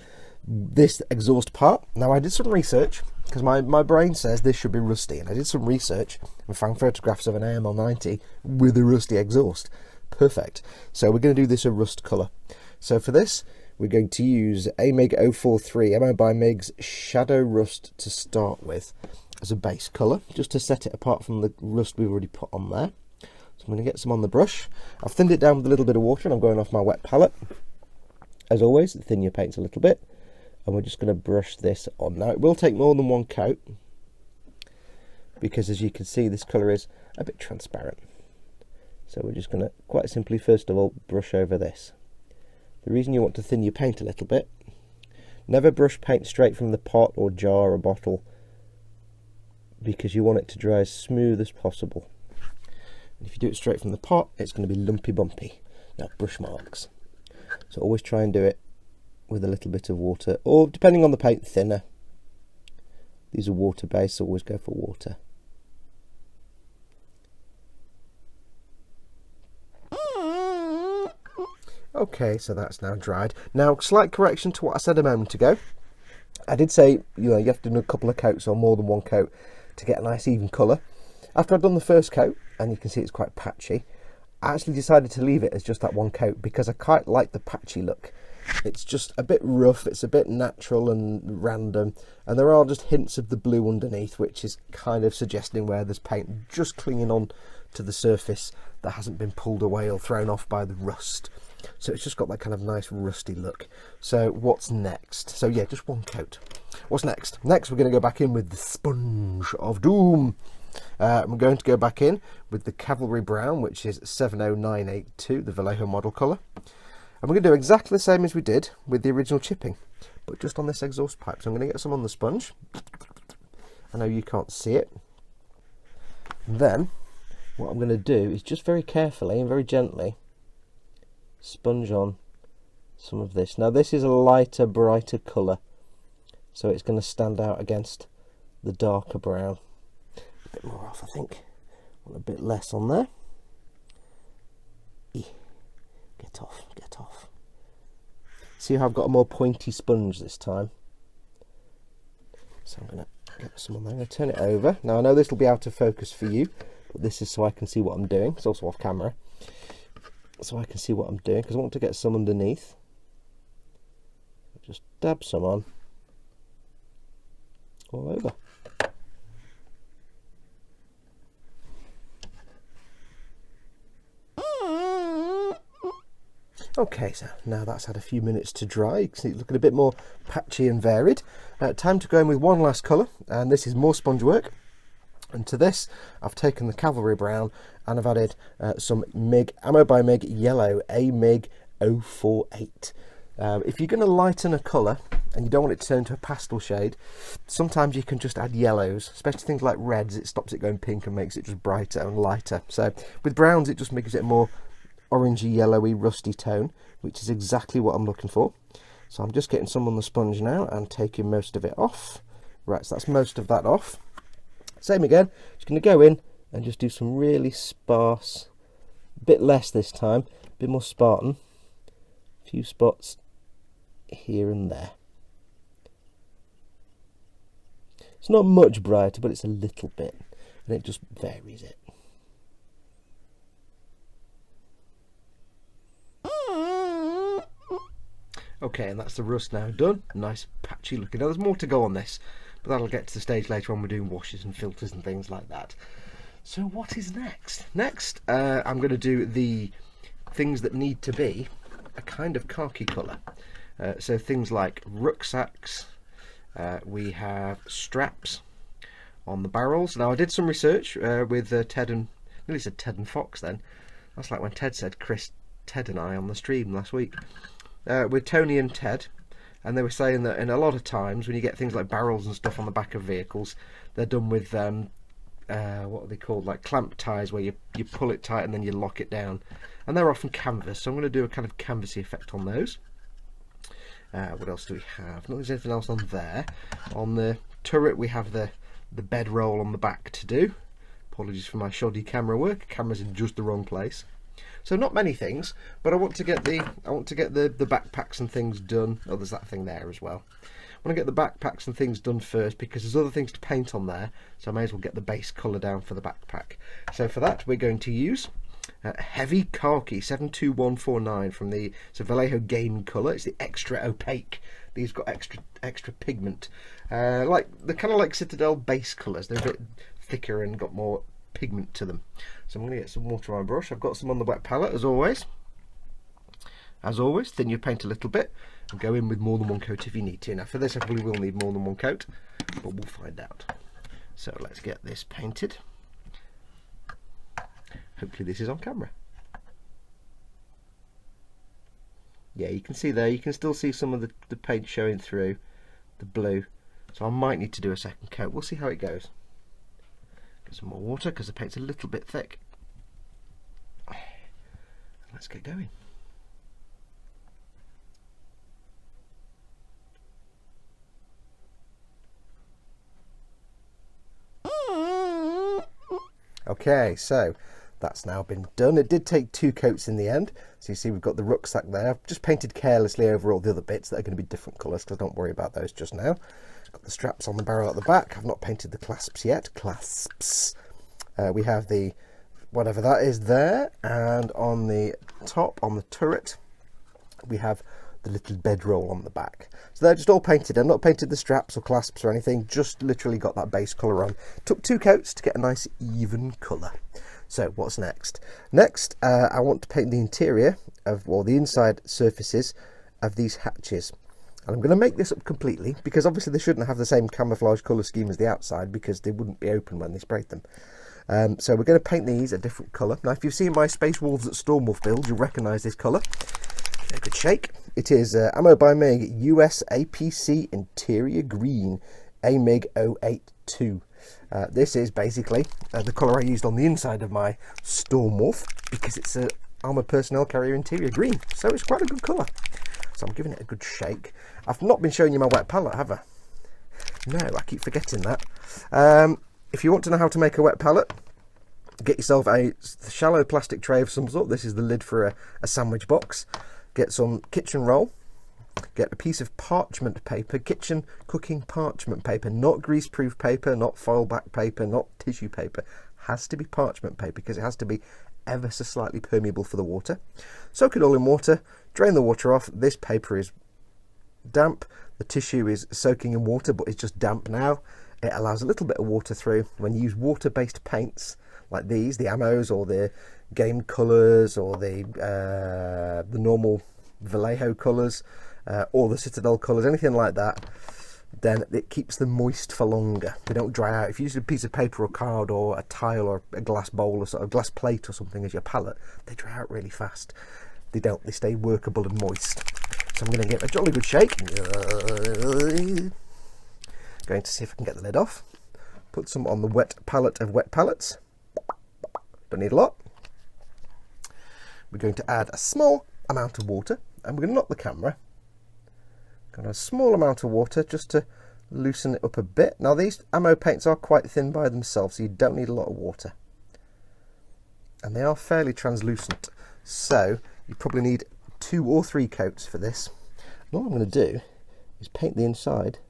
this exhaust part. Now I did some research because my brain says this should be rusty, and I did some research and found photographs of an AML-90 with a rusty exhaust. Perfect. So we're going to do this a rust colour. So for this we're going to use AMIG 043 MO by MIG's Shadow Rust to start with as a base colour, just to set it apart from the rust we've already put on there. So I'm going to get some on the brush. I've thinned it down with a little bit of water, and I'm going off my wet palette. As always, thin your paints a little bit, and we're just going to brush this on. Now it will take more than one coat, because as you can see this colour is a bit transparent. So we're just going to quite simply first of all brush over this. The reason you want to thin your paint a little bit, never brush paint straight from the pot or jar or bottle, because you want it to dry as smooth as possible. And if you do it straight from the pot, it's going to be lumpy bumpy. Now brush marks. So always try and do it with a little bit of water, or depending on the paint, thinner. These are water based, so always go for water. Okay, so that's now dried. Now, slight correction to what I said a moment ago. I did say, you know, you have to do a couple of coats or more than one coat to get a nice even colour. After I'd done the first coat, and you can see it's quite patchy, I actually decided to leave it as just that one coat because I quite like the patchy look. It's just a bit rough, it's a bit natural and random, and there are just hints of the blue underneath, which is kind of suggesting where there's paint just clinging on to the surface that hasn't been pulled away or thrown off by the rust. So it's just got that kind of nice rusty look. So what's next? So yeah, just one coat. What's next? Next we're going to go back in with the Sponge of Doom. We're going to go back in with the Cavalry Brown, which is 70982, the Vallejo model colour. And we're going to do exactly the same as we did with the original chipping, but just on this exhaust pipe. So I'm going to get some on the sponge. I know you can't see it. And then what I'm going to do is just very carefully and very gently sponge on some of this. Now this is a lighter, brighter colour, so it's going to stand out against the darker brown. A bit more off, I think. Want a bit less on there. Get off, get off. See how I've got a more pointy sponge this time? So I'm going to get some on there. I'm going to turn it over. Now I know this will be out of focus for you, but this is so I can see what I'm doing. It's also off camera. So I can see what I'm doing, because I want to get some underneath. Just dab some on. All over. Okay, so now that's had a few minutes to dry. You can see it's looking a bit more patchy and varied. Time to go in with one last colour, and this is more sponge work. And to this, I've taken the Cavalry Brown and I've added some MIG, Ammo by MIG Yellow AMIG-048. If you're going to lighten a colour and you don't want it to turn into a pastel shade, sometimes you can just add yellows, especially things like reds. It stops it going pink and makes it just brighter and lighter. So with browns, it just makes it more orangey, yellowy, rusty tone, which is exactly what I'm looking for. So I'm just getting some on the sponge now and taking most of it off. Right, so that's most of that off. Same again, just going to go in and just do some really sparse, a bit less this time, a bit more Spartan, a few spots here and there. It's not much brighter, but it's a little bit, and it just varies it. Okay, and that's the rust now done. Nice patchy looking. Now there's more to go on this, but that'll get to the stage later on. We're doing washes and filters and things like that. So what is next? Next, I'm going to do the things that need to be a kind of khaki colour. So things like rucksacks, we have straps on the barrels. Now I did some research with Ted and, nearly said Ted and Foxx then. That's like when Ted said Chris, Ted and I on the stream last week. With Tony and Ted, and they were saying that in a lot of times when you get things like barrels and stuff on the back of vehicles, they're done with what are they called, like clamp ties, where you pull it tight and then you lock it down, and they're often canvas, so I'm going to do a kind of canvassy effect on those. What else do we have? Not there's anything else on there. On the turret we have the bed roll on the back to do. Apologies for my shoddy camera work, camera's in just the wrong place. So not many things, but I want to get the backpacks and things done. Oh, there's that thing there as well. I want to get the backpacks and things done first, because there's other things to paint on there, so I may as well get the base colour down for the backpack. So for that we're going to use heavy khaki 72149 from the Vallejo Game colour. It's the extra opaque. These got extra pigment, like they're kind of like Citadel base colours. They're a bit thicker and got more pigment to them. So I'm going to get some water on my brush. I've got some on the wet palette as always. As always, thin your paint a little bit and go in with more than one coat if you need to. Now for this I probably will need more than one coat, but we'll find out. So let's get this painted. Hopefully this is on camera. Yeah, you can see there, you can still see some of the paint showing through, the blue. So I might need to do a second coat. We'll see how it goes. Get some more water because the paint's a little bit thick. Let's get going. Okay, so that's now been done. It did take 2 coats in the end. So you see we've got the rucksack there. I've just painted carelessly over all the other bits that are going to be different colours, because don't worry about those just now. Got the straps on the barrel at the back. I've not painted the clasps yet. Clasps. We have the whatever that is there, and on the top, on the turret, we have the little bedroll on the back. So they're just all painted. I've not painted the straps or clasps or anything, just literally got that base colour on. Took 2 coats to get a nice even colour. So what's next? Next, I want to paint the interior of, or the inside surfaces of these hatches. And I'm going to make this up completely, because obviously they shouldn't have the same camouflage colour scheme as the outside, because they wouldn't be open when they sprayed them. So we're going to paint these a different colour. Now if you've seen my Space Wolves at Stormwolf build, you'll recognise this colour. Give it a good shake. It is Ammo by MIG US APC Interior Green AMIG-082. This is basically the colour I used on the inside of my Stormwolf, because it's an armoured personnel carrier interior green, so it's quite a good colour. So I'm giving it a good shake. I've not been showing you my wet palette, have I? No, I keep forgetting that. If you want to know how to make a wet palette, get yourself a shallow plastic tray of some sort. This is the lid for a sandwich box. Get some kitchen roll. Get a piece of parchment paper, kitchen cooking parchment paper, not greaseproof paper, not foil back paper, not tissue paper. Has to be parchment paper because it has to be ever so slightly permeable for the water. Soak it all in water, drain the water off. This paper is damp, the tissue is soaking in water, but it's just damp now. It allows a little bit of water through. When you use water-based paints like these, the ammos or the game colours or the normal Vallejo colours or the Citadel colours, anything like that, then it keeps them moist for longer. They don't dry out. If you use a piece of paper or card or a tile or a glass bowl or sort of glass plate or something as your palette, they dry out really fast. They don't. They stay workable and moist. So I'm going to give it a jolly good shake. Going to see if I can get the lid off. Put some on the wet palette of wet palettes. Don't need a lot. We're going to add a small amount of water, and we're going to knock the camera. Got a small amount of water just to loosen it up a bit. Now these ammo paints are quite thin by themselves, so you don't need a lot of water. And they are fairly translucent, so you probably need 2 or 3 coats for this. And all I'm going to do is paint the inside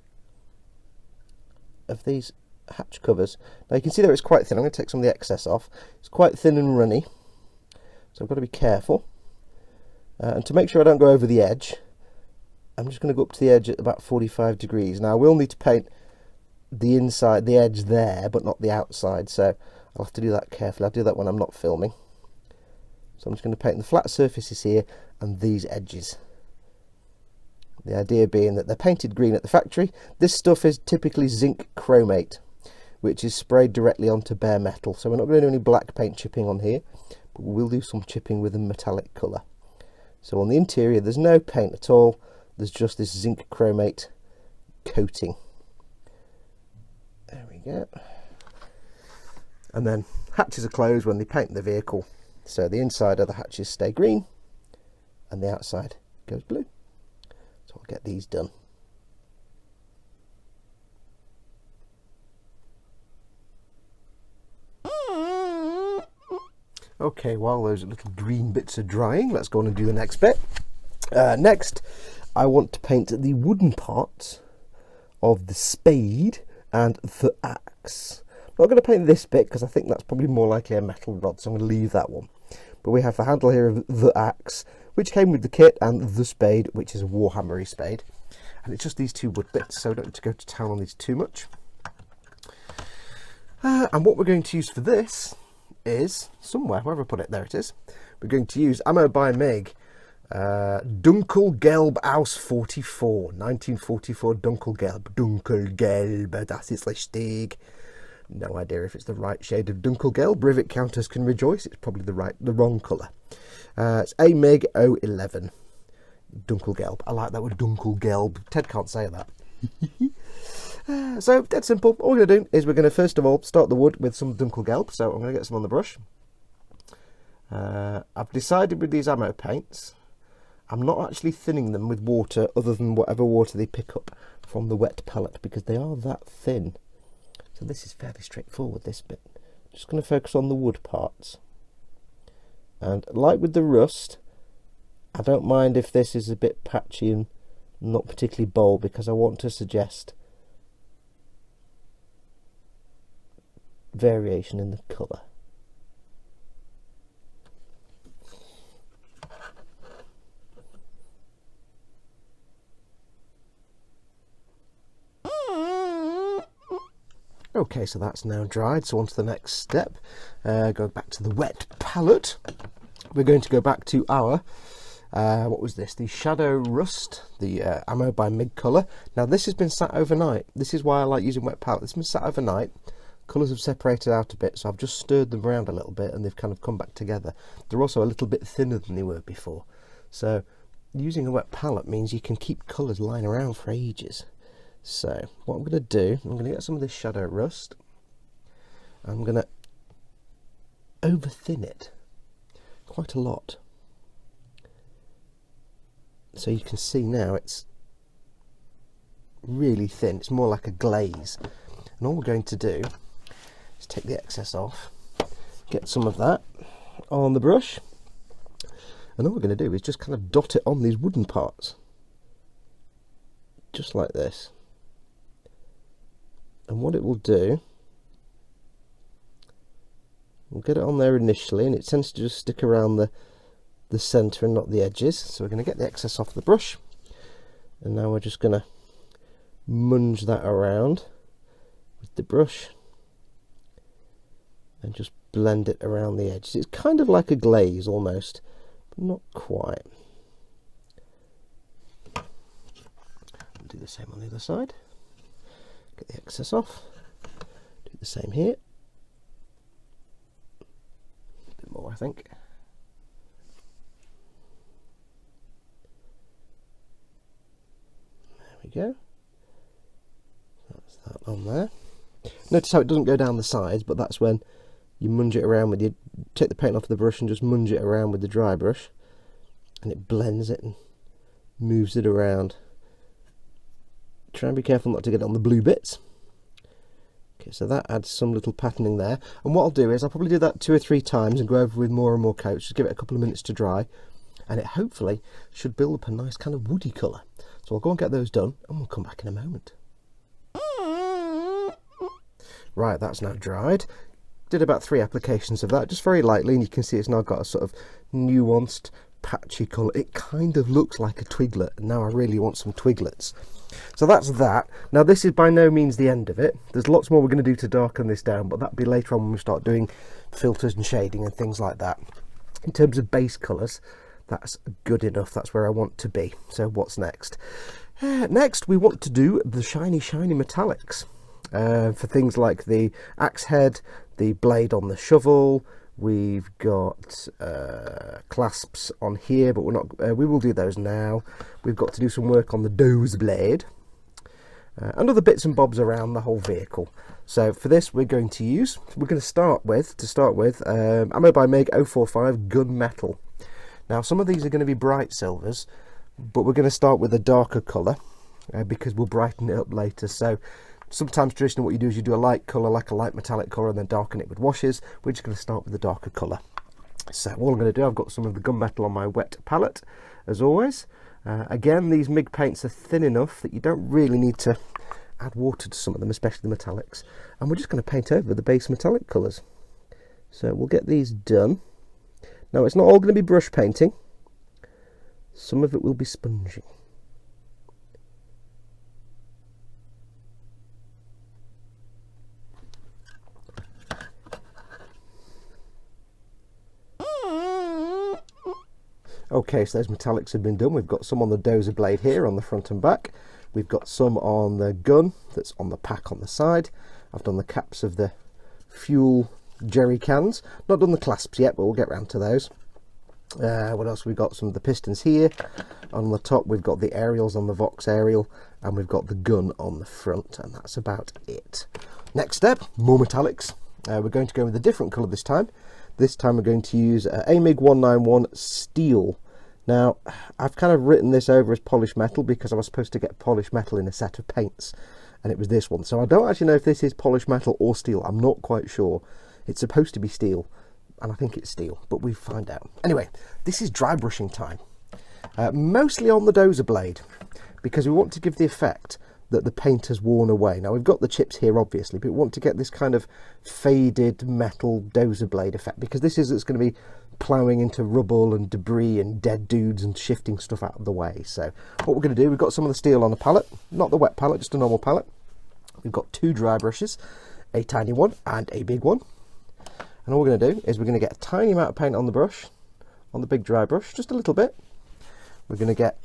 of these hatch covers. Now you can see there it's quite thin. I'm going to take some of the excess off. It's quite thin and runny, so I've got to be careful. And to make sure I don't go over the edge, I'm just going to go up to the edge at about 45 degrees. Now I will need to paint the inside, the edge there, but not the outside, so I'll have to do that carefully. I'll do that when I'm not filming. So I'm just going to paint the flat surfaces here and these edges. The idea being that they're painted green at the factory. This stuff is typically zinc chromate, which is sprayed directly onto bare metal. So we're not going to do any black paint chipping on here, but we will do some chipping with a metallic colour. So on the interior there's no paint at all. There's just this zinc chromate coating. There we go. And then hatches are closed when they paint the vehicle. So the inside of the hatches stay green and the outside goes blue. So I'll get these done. Okay, while those little green bits are drying, let's go on and do the next bit. Next, I want to paint the wooden parts of the spade and the axe. I'm not going to paint this bit because I think that's probably more likely a metal rod, so I'm going to leave that one. But we have the handle here of the axe, which came with the kit, and the spade, which is a Warhammer spade. And it's just these 2 wood bits, so I don't need to go to town on these too much. And what we're going to use for this is somewhere, wherever I put it, there it is. We're going to use Ammo by Mig. Dunkelgelb aus 44, 1944 Dunkelgelb. Dunkelgelb, das ist richtig. No idea if it's the right shade of Dunkelgelb. Rivet counters can rejoice. It's probably the wrong colour. It's a Mig 011 Dunkelgelb. I like that word, Dunkelgelb. Ted can't say that. So dead simple. All we're going to do is we're going to first of all start the wood with some Dunkelgelb. So I'm going to get some on the brush. I've decided with these ammo paints, I'm not actually thinning them with water other than whatever water they pick up from the wet palette, because they are that thin. So this is fairly straightforward, this bit. Just going to focus on the wood parts. And like with the rust, I don't mind if this is a bit patchy and not particularly bold, because I want to suggest variation in the colour. Okay, so that's now dried, so on to the next step. Go back to the wet palette. We're going to go back to our, what was this? The Shadow Rust, the Ammo by Mig colour. Now this has been sat overnight. This is why I like using wet palette. This has been sat overnight. Colours have separated out a bit, so I've just stirred them around a little bit and they've kind of come back together. They're also a little bit thinner than they were before. So using a wet palette means you can keep colours lying around for ages. So what I'm going to do, I'm going to get some of this Shadow Rust. I'm going to over thin it quite a lot. So you can see now it's really thin. It's more like a glaze. And all we're going to do is take the excess off. get some of that on the brush, and all we're going to do is just kind of dot it on these wooden parts, just like this. And what it will do, we'll get it on there initially, and it tends to just stick around the centre and not the edges. So we're going to get the excess off the brush, and now we're just going to munge that around with the brush and just blend it around the edges. It's kind of like a glaze almost, but not quite. Do the same on the other side. Get the excess off. Do the same here. A bit more, I think. There we go. That's that on there. Notice how it doesn't go down the sides, but that's when you munge it around with you take the paint off the brush and just munge it around with the dry brush, and it blends it and moves it around. Try and be careful not to get it on the blue bits. Okay, so that adds some little patterning there, and what I'll do is I'll probably do that 2 or 3 times and go over with more and more coats, just give it a couple of minutes to dry, and it hopefully should build up a nice kind of woody colour. So I'll go and get those done and we'll come back in a moment. Right, that's now dried. Did about 3 applications of that, just very lightly, and you can see it's now got a sort of nuanced patchy colour. It kind of looks like a twiglet, and now I really want some twiglets. So that's that. Now this is by no means the end of it. There's lots more we're going to do to darken this down, but that'll be later on when we start doing filters and shading and things like that. In terms of base colours, that's good enough. That's where I want to be. So what's next? Next we want to do the shiny metallics. For things like the axe head, the blade on the shovel. We've got clasps on here, but we're not. We will do those now. We've got to do some work on the doze blade and other bits and bobs around the whole vehicle. So for this, we're going to start with Ammo by Meg 045 gunmetal. Now some of these are going to be bright silvers, but we're going to start with a darker colour because we'll brighten it up later. So sometimes traditionally what you do is you do a light colour, like a light metallic colour, and then darken it with washes. We're just going to start with the darker colour. So all I'm going to do, I've got some of the gunmetal on my wet palette, as always. Again, these MIG paints are thin enough that you don't really need to add water to some of them, especially the metallics. And we're just going to paint over the base metallic colours. So we'll get these done. Now it's not all going to be brush painting. Some of it will be sponging. Okay, so those metallics have been done. We've got some on the dozer blade here on the front and back. We've got some on the gun that's on the pack on the side. I've done the caps of the fuel jerry cans. Not done the clasps yet, but we'll get round to those. What else? We've got some of the pistons here. On the top we've got the aerials on the Foxx aerial, and we've got the gun on the front, and that's about it. Next step, more metallics. We're going to go with a different colour this time. This time we're going to use AMIG 191 steel. Now, I've kind of written this over as polished metal because I was supposed to get polished metal in a set of paints, and it was this one. So I don't actually know if this is polished metal or steel. I'm not quite sure. It's supposed to be steel, and I think it's steel, but we'll find out. Anyway, this is dry brushing time. Mostly on the dozer blade, because we want to give the effect that the paint has worn away. Now we've got the chips here obviously, but we want to get this kind of faded metal dozer blade effect, because this is it's going to be ploughing into rubble and debris and dead dudes and shifting stuff out of the way. So what we're going to do, we've got some of the steel on the palette, not the wet palette, just a normal palette. We've got 2 dry brushes, a tiny one and a big one, and all we're going to do is we're going to get a tiny amount of paint on the brush, on the big dry brush, just a little bit. We're going to get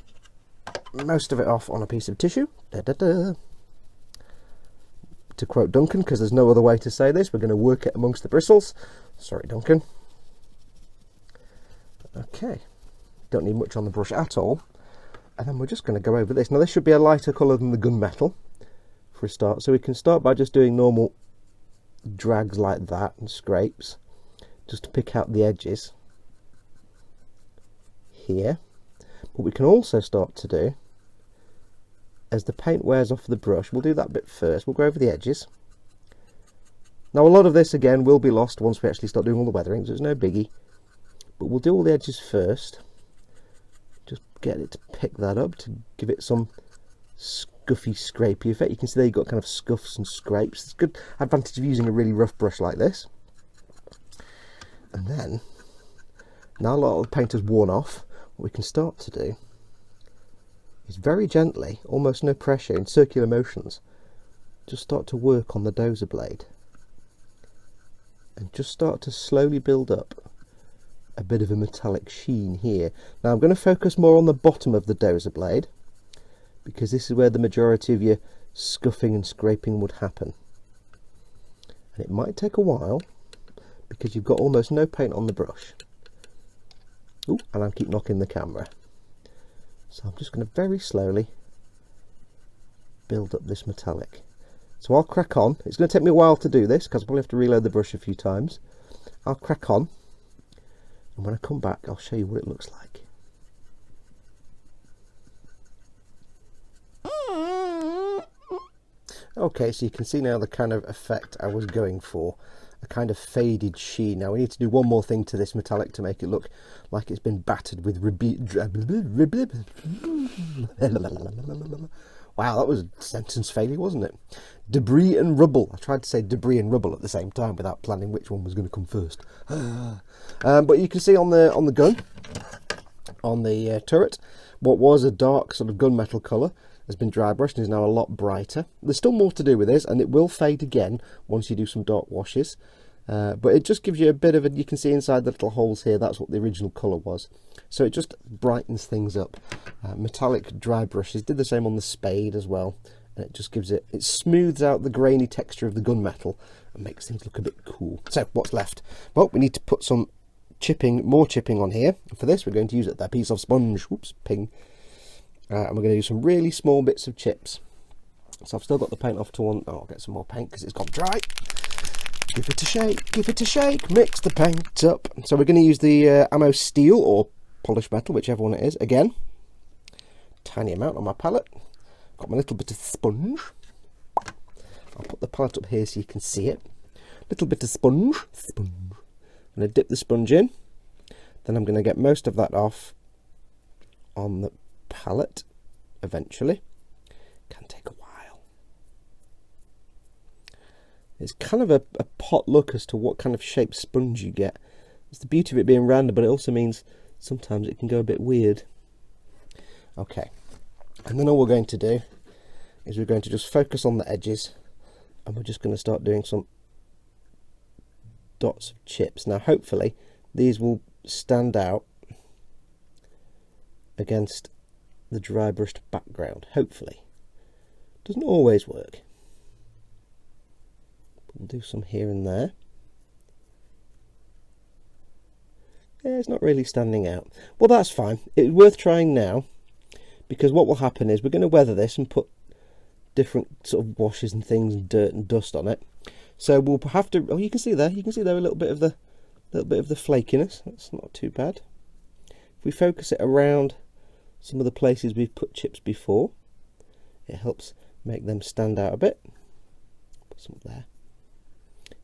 most of it off on a piece of tissue. To quote Duncan, because there's no other way to say this, we're going to work it amongst the bristles. Sorry, Duncan. Okay, don't need much on the brush at all. And then we're just going to go over this. Now this should be a lighter colour than the gunmetal for a start. So we can start by just doing normal drags like that and scrapes, just to pick out the edges here. What we can also start to do, as the paint wears off the brush, we'll do that bit first. We'll go over the edges Now a lot of this again will be lost once we actually start doing all the weathering, so it's no biggie. But we'll do all the edges first. Just get it to pick that up to give it some scuffy, scrapey effect. You can see there you've got kind of scuffs and scrapes. It's a good advantage of using a really rough brush like this. And then, now a lot of the paint has worn off, what we can start to do is very gently, almost no pressure, in circular motions, just start to work on the dozer blade. And just start to slowly build up a bit of a metallic sheen here. Now I'm going to focus more on the bottom of the dozer blade, because this is where the majority of your scuffing and scraping would happen. And it might take a while, because you've got almost no paint on the brush. Ooh, and I keep knocking the camera. So I'm just going to very slowly build up this metallic. So I'll crack on. It's going to take me a while to do this, because I'll probably have to reload the brush a few times. I'll crack on, and when I come back I'll show you what it looks like. Okay, so you can see now the kind of effect I was going for. A kind of faded sheen. Now we need to do one more thing to this metallic to make it look like it's been battered with wow, that was a sentence failure, wasn't it? Debris and rubble. I tried to say debris and rubble at the same time without planning which one was going to come first. But you can see on the gun, on the turret, what was a dark sort of gunmetal colour has been dry brushed and is now a lot brighter. There's still more to do with this, and it will fade again once you do some dark washes. But it just gives you a bit of a, you can see inside the little holes here, that's what the original colour was. So it just brightens things up. Metallic dry brushes did the same on the spade as well. And it just gives it smooths out the grainy texture of the gunmetal and makes things look a bit cool. So what's left? Well, we need to put some chipping, more chipping on here. And for this, we're going to use that piece of sponge. Whoops, ping. And we're going to use some really small bits of chips. So I've still got the paint off to one. Oh, I'll get some more paint because it's gone dry. Give it a shake, give it a shake, mix the paint up. So we're going to use the ammo steel or polished metal, whichever one it is. Again, tiny amount on my palette. Got my little bit of sponge. I'll put the palette up here so you can see it. Little bit of sponge. I'm going to dip the sponge in. Then I'm going to get most of that off on the palette eventually. Can take a while. It's kind of a pot look as to what kind of shape sponge you get. It's the beauty of it being random, but it also means sometimes it can go a bit weird. Okay, and then all we're going to do is we're going to just focus on the edges, and we're just going to start doing some dots of chips. Now hopefully these will stand out against the dry brushed background. Hopefully. Doesn't always work. We'll do some here and there. Yeah, it's not really standing out. Well, that's fine. It's worth trying now, because what will happen is we're going to weather this and put different sort of washes and things and dirt and dust on it. So we'll have to. Oh, you can see there. You can see there a little bit of the flakiness. That's not too bad. If we focus it around some of the places we've put chips before, it helps make them stand out a bit. Put some there.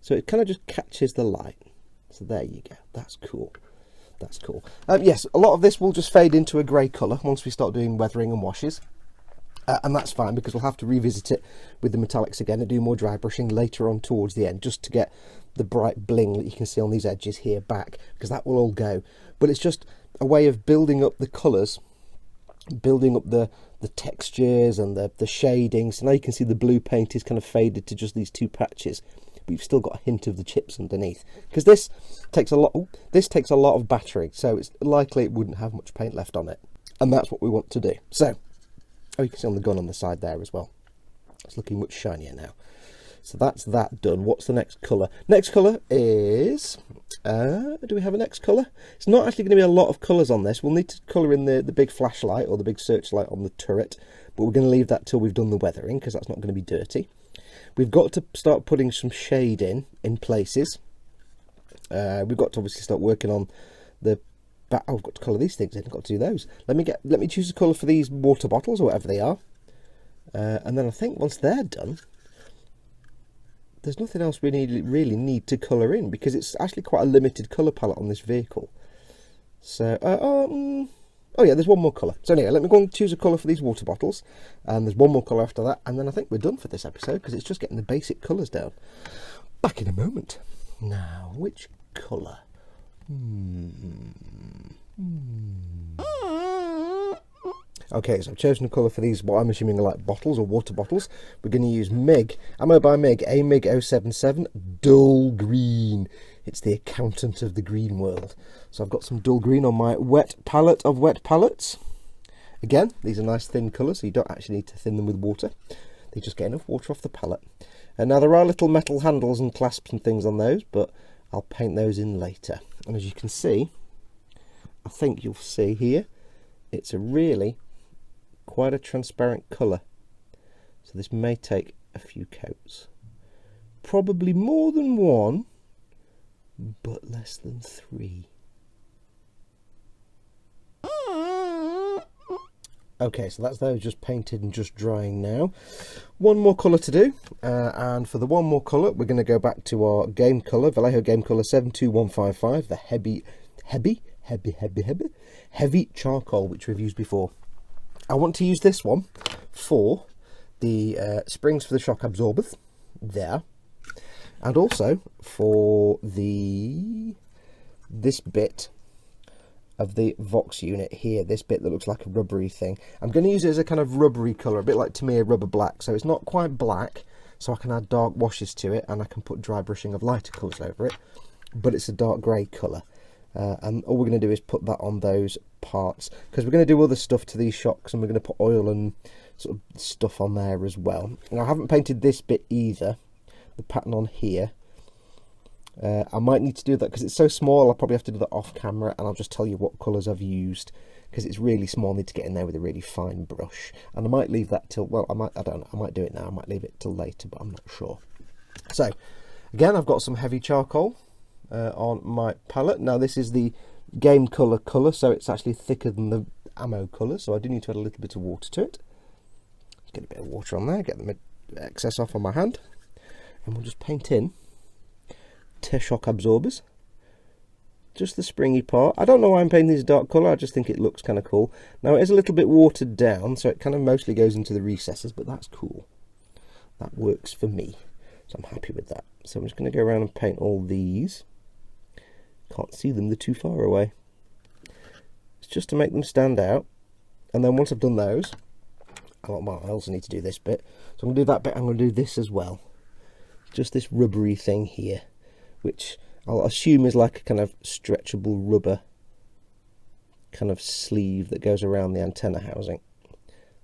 So it kind of just catches the light. So there you go. That's cool. That's cool. Yes, a lot of this will just fade into a grey colour once we start doing weathering and washes. And that's fine, because we'll have to revisit it with the metallics again and do more dry brushing later on towards the end, just to get the bright bling that you can see on these edges here back, because that will all go. But it's just a way of building up the colours, building up the textures and the shading. So now you can see the blue paint is kind of faded to just these two patches. We've still got a hint of the chips underneath, because this takes a lot. This takes a lot of battering, so it's likely it wouldn't have much paint left on it, and that's what we want to do. So, oh, you can see on the gun on the side there as well. It's looking much shinier now. So that's that done. What's the next colour? Next colour is. Do we have a next colour? It's not actually going to be a lot of colours on this. We'll need to colour in the big flashlight or the big searchlight on the turret, but we're going to leave that till we've done the weathering, because that's not going to be dirty. We've got to start putting some shade in places. We've got to obviously start working on the back. Oh, I've got to colour these things in. I've got to do those. Let me choose a colour for these water bottles or whatever they are. And then I think once they're done, there's nothing else we really need to colour in, because it's actually quite a limited colour palette on this vehicle. So, oh yeah, there's one more colour. So anyway, let me go and choose a colour for these water bottles, and there's one more colour after that, and then I think we're done for this episode, because it's just getting the basic colours down. Back in a moment. Now, which colour? Okay, so I've chosen a colour for these, what I'm assuming are like bottles or water bottles. We're going to use MiG, Ammo by MiG, AMIG 077, dull green. It's the accountant of the green world. So I've got some dull green on my wet palette of wet palettes. Again, these are nice thin colours, so you don't actually need to thin them with water. They just get enough water off the palette. And now there are little metal handles and clasps and things on those, but I'll paint those in later. And as you can see, I think you'll see here, it's a really quite a transparent colour. So this may take a few coats. Probably more than one, but less than 3. Okay, so that's those just painted and just drying now. One more colour to do, and for the one more colour, we're going to go back to our game colour, Vallejo game colour 72155, the heavy charcoal, which we've used before. I want to use this one for the springs for the shock absorbers there, and also for this bit of the Vox unit here, this bit that looks like a rubbery thing. I'm going to use it as a kind of rubbery colour, a bit like Tamiya rubber black, so it's not quite black, so I can add dark washes to it, and I can put dry brushing of lighter colours over it, but it's a dark grey colour. And all we're going to do is put that on those parts, because we're going to do other stuff to these shocks, and we're going to put oil and sort of stuff on there as well. Now, I haven't painted this bit either, the pattern on here. I might need to do that because it's so small. I'll probably have to do that off camera, and I'll just tell you what colours I've used, because it's really small. I need to get in there with a really fine brush, and I might leave that till, well, I don't know, I might do it now, I might leave it till later, but I'm not sure. So again, I've got some heavy charcoal on my palette. Now this is the game colour, so it's actually thicker than the ammo colour, so I do need to add a little bit of water to it. Get a bit of water on there, get the excess off on my hand, and we'll just paint in to shock absorbers, just the springy part. I don't know why I'm painting this dark colour, I just think it looks kind of cool. Now it is a little bit watered down, so it kind of mostly goes into the recesses, but that's cool. That works for me, so I'm happy with that. So I'm just going to go around and paint all these. Can't see them, they're too far away. It's just to make them stand out, and then once I've done those, I also need to do this bit, so I'm going to do that bit. I'm going to do this as well, just this rubbery thing here, which I'll assume is like a kind of stretchable rubber kind of sleeve that goes around the antenna housing.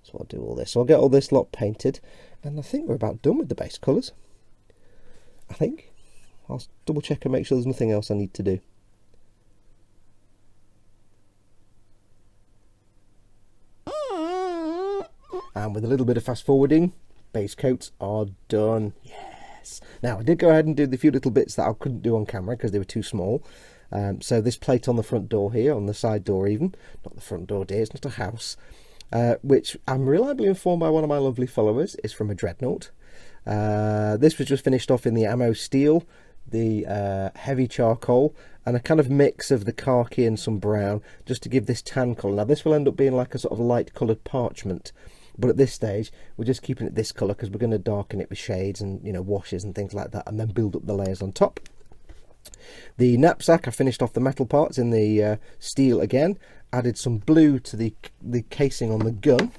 So I'll do all this. So I'll get all this lot painted, and I think we're about done with the base colours. I think. I'll double check and make sure there's nothing else I need to do. And with a little bit of fast forwarding, base coats are done. Yes. Now I did go ahead and do the few little bits that I couldn't do on camera because they were too small. So this plate on the front door here, on the side door even, not the front door dear, it's not a house, which I'm reliably informed by one of my lovely followers is from a dreadnought. This was just finished off in the ammo steel, the heavy charcoal, and a kind of mix of the khaki and some brown, just to give this tan colour. Now this will end up being like a sort of light coloured parchment, but at this stage we're just keeping it this colour because we're going to darken it with shades and, you know, washes and things like that, and then build up the layers on top. The knapsack, I finished off the metal parts in the steel again, added some blue to the casing on the gun,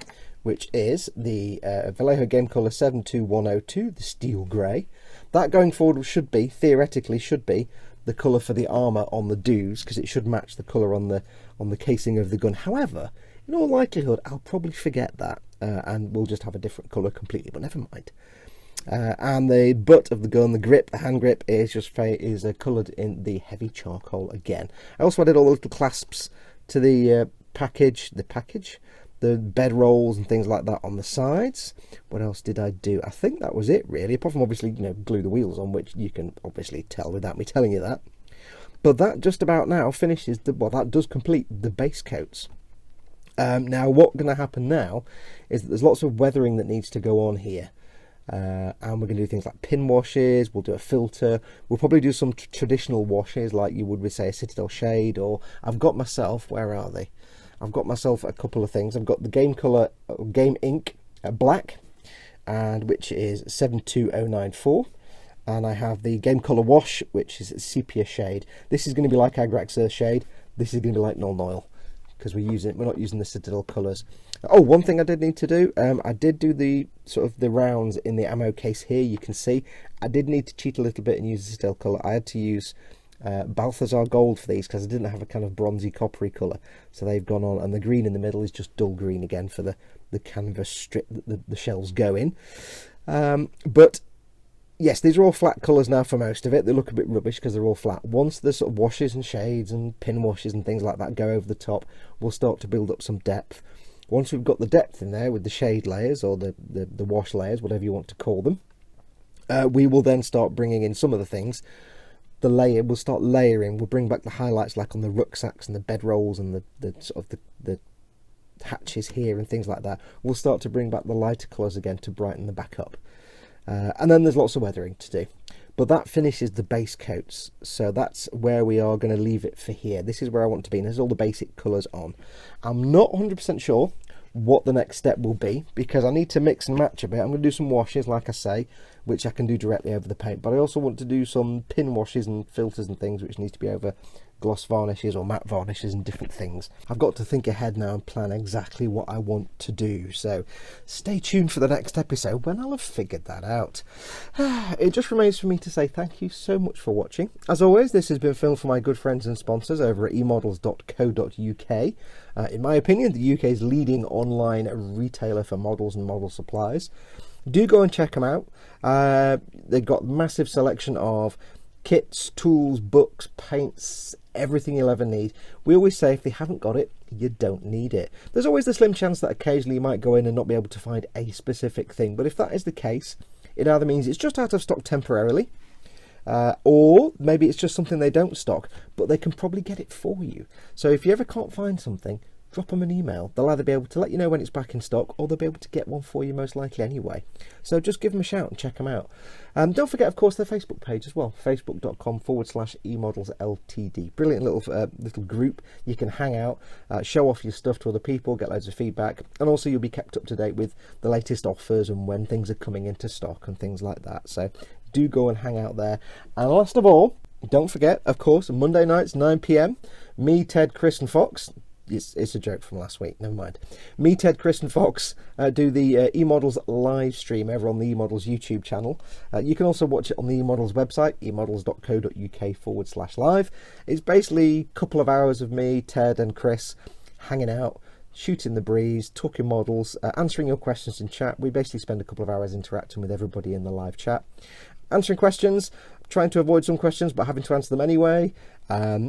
which is the Vallejo game colour 72102, the steel grey. That going forward should be, theoretically should be, the colour for the armour on the dues, because it should match the colour on the casing of the gun. However, in all likelihood, I'll probably forget that, and we'll just have a different colour completely, but never mind. And the butt of the gun, the grip, the hand grip, is just coloured in the heavy charcoal again. I also added all the little clasps to the package, the bed rolls and things like that on the sides. What else did I do? I think that was it really, apart from obviously, you know, glue the wheels on, which you can obviously tell without me telling you that. But that just about now finishes that does complete the base coats. Now what's going to happen now is that there's lots of weathering that needs to go on here. and we're going to do things like pin washes, we'll do a filter, we'll probably do some traditional washes like you would with, say, a Citadel shade, or I've got myself, where are they? I've got myself a couple of things. I've got the game colour, game ink black, and which is 72094, and I have the game colour wash, which is sepia shade. This is going to be like Agrax's shade, this is going to be like Null Noil, because we're not using the Citadel colours. Oh, one thing I did need to do, I did do the sort of the rounds in the ammo case here. You can see I did need to cheat a little bit and use the Citadel colour. I had to use Balthazar gold for these because I didn't have a kind of bronzy coppery colour, so they've gone on, and the green in the middle is just dull green again for the canvas strip that the shells go in. But yes, these are all flat colours now for most of it. They look a bit rubbish because they're all flat. Once the sort of washes and shades and pin washes and things like that go over the top, we'll start to build up some depth. Once we've got the depth in there with the shade layers or the wash layers, whatever you want to call them, we will then start bringing in some of the things. We'll start layering. We'll bring back the highlights like on the rucksacks and the bedrolls and the sort of the hatches here and things like that. We'll start to bring back the lighter colours again to brighten the back up. And then there's lots of weathering to do. But that finishes the base coats, so that's where we are going to leave it for here. This is where I want to be, and there's all the basic colours on. I'm not 100% sure what the next step will be, because I need to mix and match a bit. I'm going to do some washes, like I say, which I can do directly over the paint, but I also want to do some pin washes and filters and things which needs to be over gloss varnishes or matte varnishes and different things. I've got to think ahead now and plan exactly what I want to do, so stay tuned for the next episode when I'll have figured that out. It just remains for me to say thank you so much for watching. As always, this has been filmed for my good friends and sponsors over at emodels.co.uk. In my opinion, the UK's leading online retailer for models and model supplies. Do go and check them out. They've got a massive selection of kits, tools, books, paints, everything you'll ever need. We always say if they haven't got it, you don't need it. There's always the slim chance that occasionally you might go in and not be able to find a specific thing, but if that is the case, it either means it's just out of stock temporarily, or maybe it's just something they don't stock, but they can probably get it for you. So if you ever can't find something, drop them an email. They'll either be able to let you know when it's back in stock, or they'll be able to get one for you most likely anyway. So just give them a shout and check them out. Don't forget, of course, their Facebook page as well, facebook.com/emodels_ltd. Brilliant little group. You can hang out, show off your stuff to other people, get loads of feedback, and also you'll be kept up to date with the latest offers and when things are coming into stock and things like that. So do go and hang out there. And last of all, don't forget, of course, Monday nights, 9 PM, me, Ted, Chris and Foxx. It's a joke from last week, never mind. Me, Ted, Chris and Foxx do the eModels live stream over on the eModels YouTube channel. You can also watch it on the eModels website, emodels.co.uk/live. It's basically a couple of hours of me, Ted and Chris hanging out, shooting the breeze, talking models, answering your questions in chat. We basically spend a couple of hours interacting with everybody in the live chat, answering questions, trying to avoid some questions but having to answer them anyway,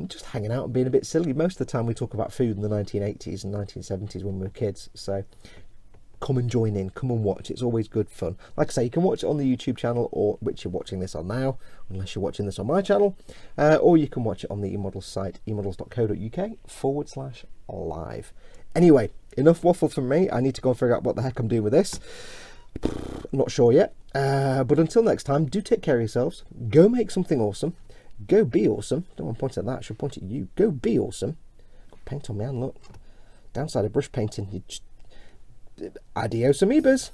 just hanging out and being a bit silly. Most of the time we talk about food in the 1980s and 1970s when we were kids, so come and join in, come and watch. It's always good fun. Like I say, you can watch it on the YouTube channel, or which you're watching this on now, unless you're watching this on my channel, or you can watch it on the eModels site, emodels.co.uk/live. Anyway, enough waffle from me. I need to go and figure out what the heck I'm doing with this. I'm not sure yet, but until next time, do take care of yourselves. Go make something awesome. Go be awesome. Don't want to point at that, I should point at you. Go be awesome. Got paint on me hand, look. Downside of brush painting, you just... Adios amoebas.